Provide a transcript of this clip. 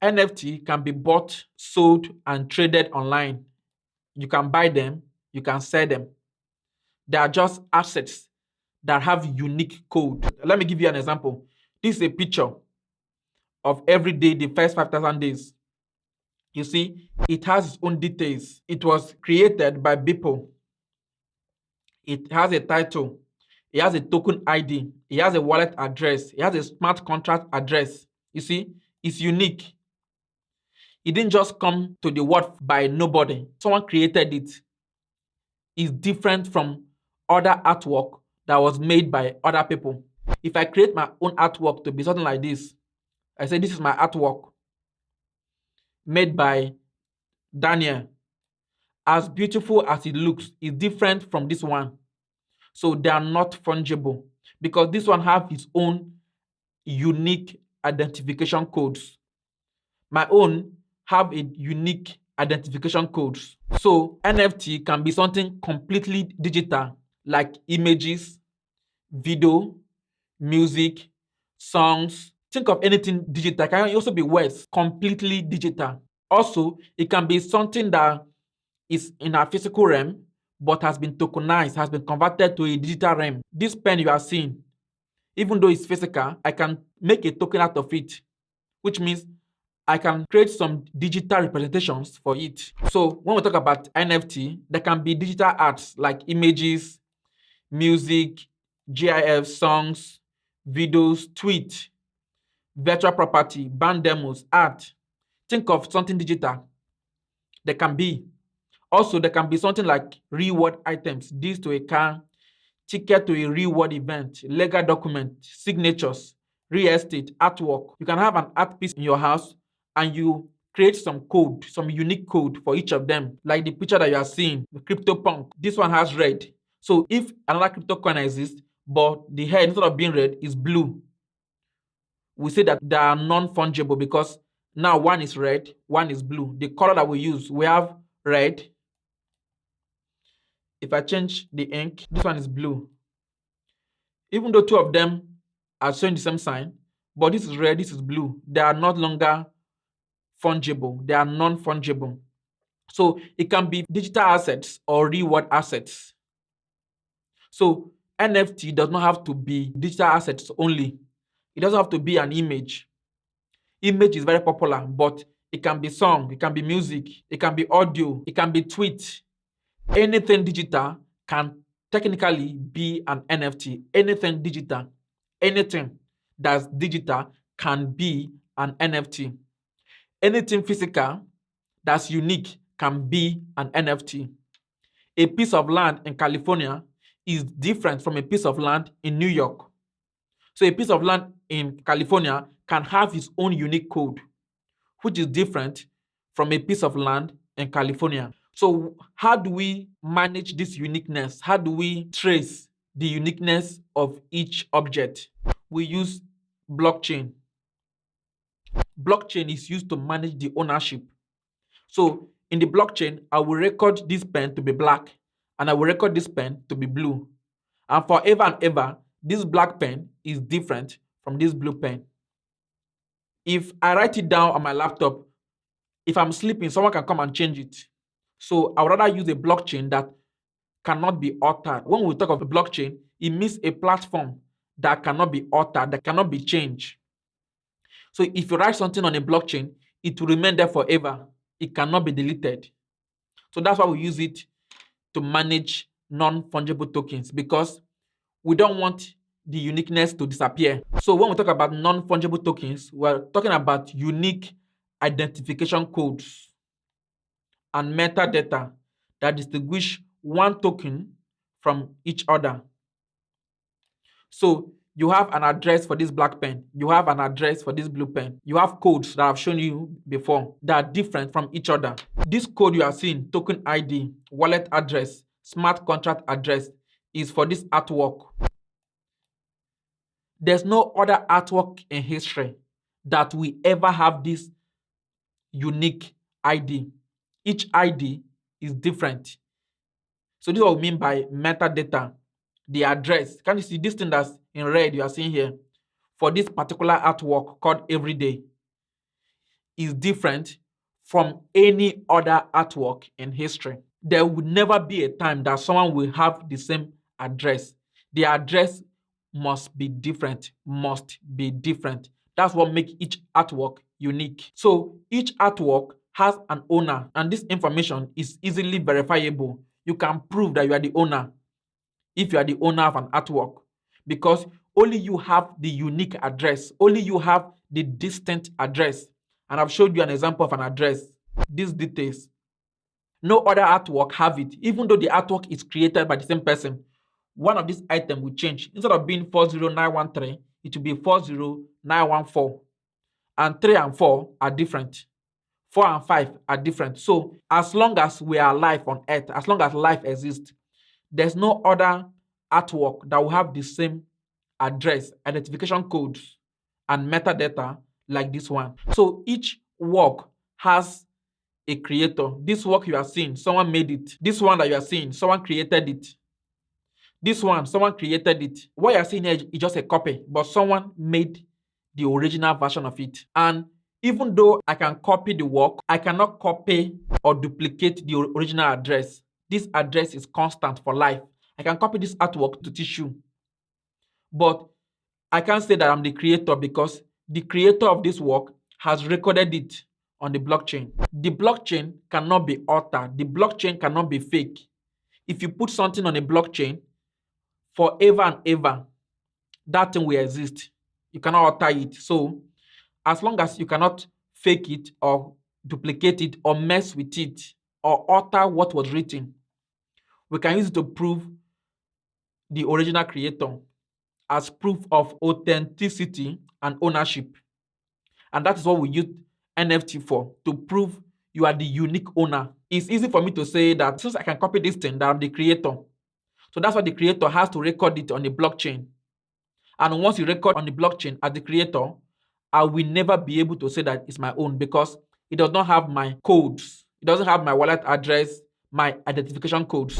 NFT can be bought, sold, and traded online. You can buy them, you can sell them. They are just assets that have unique code. Let me give you an example. This is a picture of every day, the first 5,000 days. You see, it has its own details. It was created by people. It has a title. It has a token ID. It has a wallet address. It has a smart contract address. You see, it's unique. It didn't just come to the world by nobody. Someone created it. It's different from other artwork that was made by other people. If I create my own artwork to be something like this, I say this is my artwork made by Daniel. As beautiful as it looks, it's different from this one. So they are not fungible because this one has its own unique identification codes. My own have a unique identification codes. So NFT can be something completely digital, like images, video, music, songs. Think of anything digital. It can also be words, completely digital. Also, it can be something that is in a physical realm, but has been tokenized, has been converted to a digital realm. This pen you are seeing, even though it's physical, I can make a token out of it, which means I can create some digital representations for it. So when we talk about NFT, there can be digital arts like images, music, GIF, songs, videos, tweet, virtual property, band demos, art. Think of something digital. There can be. Also, there can be something like reward items, deeds to a car, ticket to a reward event, legal document, signatures, real estate, artwork. You can have an art piece in your house and you create some code, some unique code for each of them, like the picture that you are seeing, the CryptoPunk. This one has red. So if another crypto coin exists, but the head instead of being red is blue, we say that they are non-fungible because now one is red, one is blue. The color that we use, we have red. If I change the ink, this one is blue. Even though two of them are showing the same sign, but this is red, this is blue, they are no longer fungible. They are non-fungible. So it can be digital assets or reward assets. So NFT does not have to be digital assets only. It doesn't have to be an image. Image is very popular, but it can be song, it can be music, it can be audio, it can be tweet. Anything digital can technically be an NFT. Anything digital, anything that's digital can be an NFT. Anything physical that's unique can be an NFT. A piece of land in California is different from a piece of land in New York. So a piece of land in California can have its own unique code, which is different from a piece of land in California. So how do we manage this uniqueness? How do we trace the uniqueness of each object? We use blockchain. Blockchain is used to manage the ownership. So in the blockchain, I will record this pen to be black and I will record this pen to be blue. And forever and ever, this black pen is different from this blue pen. If I write it down on my laptop, if I'm sleeping, someone can come and change it. So I would rather use a blockchain that cannot be altered. When we talk of a blockchain, it means a platform that cannot be altered, that cannot be changed. So if you write something on a blockchain, it will remain there forever. It cannot be deleted. So that's why we use it to manage non-fungible tokens, because we don't want the uniqueness to disappear. So when we talk about non-fungible tokens, we're talking about unique identification codes and metadata that distinguish one token from each other. So you have an address for this black pen. You have an address for this blue pen. You have codes that I've shown you before that are different from each other. This code you are seeing, token ID, wallet address, smart contract address, is for this artwork. There's no other artwork in history that we ever have this unique ID. Each ID is different. So this is what we mean by metadata. The address. Can you see this thing that's in red you are seeing here? For this particular artwork called Everyday. is different from any other artwork in history. There will never be a time that someone will have the same address. The address must be different, must be different. That's what makes each artwork unique. So each artwork has an owner, and this information is easily verifiable. You can prove that you are the owner if you are the owner of an artwork, because only you have the unique address, only you have the distinct address. And I've showed you an example of an address, these details. No other artwork have it, even though the artwork is created by the same person. One of these items will change. Instead of being 40913, it will be 40914. And 3 and 4 are different. 4 and 5 are different. So as long as we are alive on earth, as long as life exists, there's no other artwork that will have the same address, identification codes, and metadata like this one. So each work has a creator. This work you are seeing, someone made it. This one that you are seeing, someone created it. This one, someone created it. What you are seeing here is just a copy, but someone made the original version of it. And even though I can copy the work, I cannot copy or duplicate the original address. This address is constant for life. I can copy this artwork to tissue, but I can't say that I'm the creator because the creator of this work has recorded it on the blockchain. The blockchain cannot be altered. The blockchain cannot be fake. If you put something on a blockchain, forever and ever, that thing will exist. You cannot alter it. So as long as you cannot fake it or duplicate it or mess with it or alter what was written, we can use it to prove the original creator as proof of authenticity and ownership. And that is what we use NFT for, to prove you are the unique owner. It's easy for me to say that since I can copy this thing, that I'm the creator. So that's why the creator has to record it on the blockchain. And once you record on the blockchain as the creator, I will never be able to say that it's my own because it does not have my codes. It doesn't have my wallet address, my identification codes.